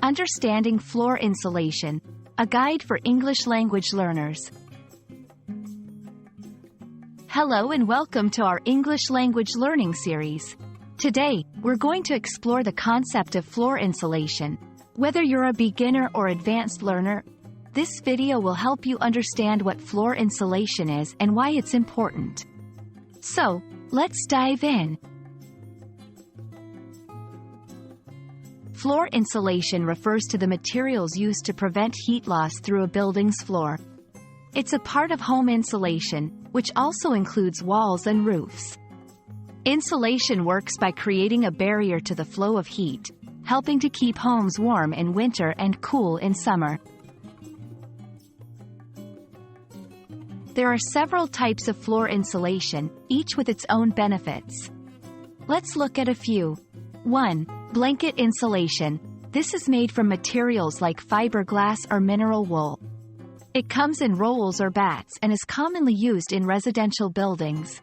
Understanding Floor Insulation, a guide for English language learners. Hello and welcome to our English language learning series. Today, we're going to explore the concept of floor insulation. Whether you're a beginner or advanced learner, this video will help you understand what floor insulation is and why it's important. So, let's dive in. Floor insulation refers to the materials used to prevent heat loss through a building's floor. It's a part of home insulation, which also includes walls and roofs. Insulation works by creating a barrier to the flow of heat, helping to keep homes warm in winter and cool in summer. There are several types of floor insulation, each with its own benefits. Let's look at a few. 1. Blanket insulation. This is made from materials like fiberglass or mineral wool. It comes in rolls or bats and is commonly used in residential buildings.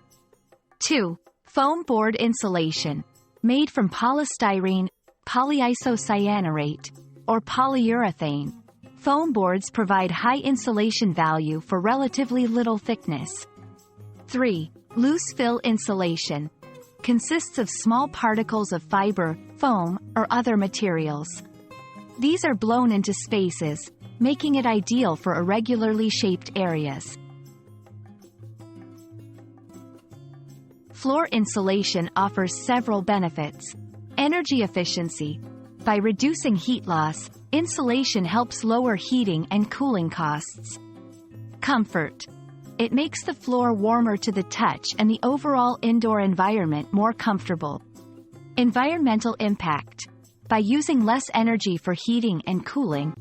2. Foam board insulation. Made from polystyrene, polyisocyanurate, or polyurethane. Foam boards provide high insulation value for relatively little thickness. 3. Loose fill insulation. Consists of small particles of fiber, foam, or other materials. These are blown into spaces, making it ideal for irregularly shaped areas. Floor insulation offers several benefits. Energy efficiency. By reducing heat loss, insulation helps lower heating and cooling costs. Comfort. It makes the floor warmer to the touch and the overall indoor environment more comfortable. Environmental impact. By using less energy for heating and cooling,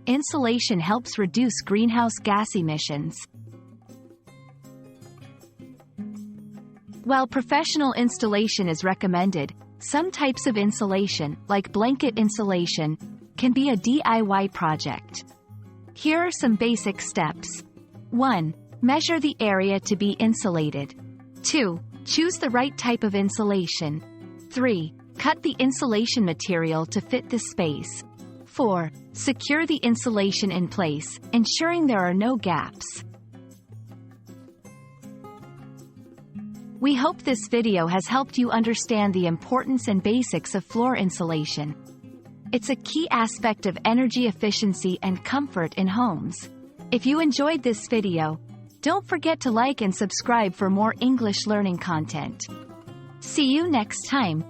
insulation helps reduce greenhouse gas emissions. While professional installation is recommended, some types of insulation, like blanket insulation, can be a DIY project. Here are some basic steps. 1. Measure the area to be insulated. 2. Choose the right type of insulation. 3. Cut the insulation material to fit the space. 4. Secure the insulation in place, ensuring there are no gaps. We hope this video has helped you understand the importance and basics of floor insulation. It's a key aspect of energy efficiency and comfort in homes. If you enjoyed this video, don't forget to like and subscribe for more English learning content. See you next time.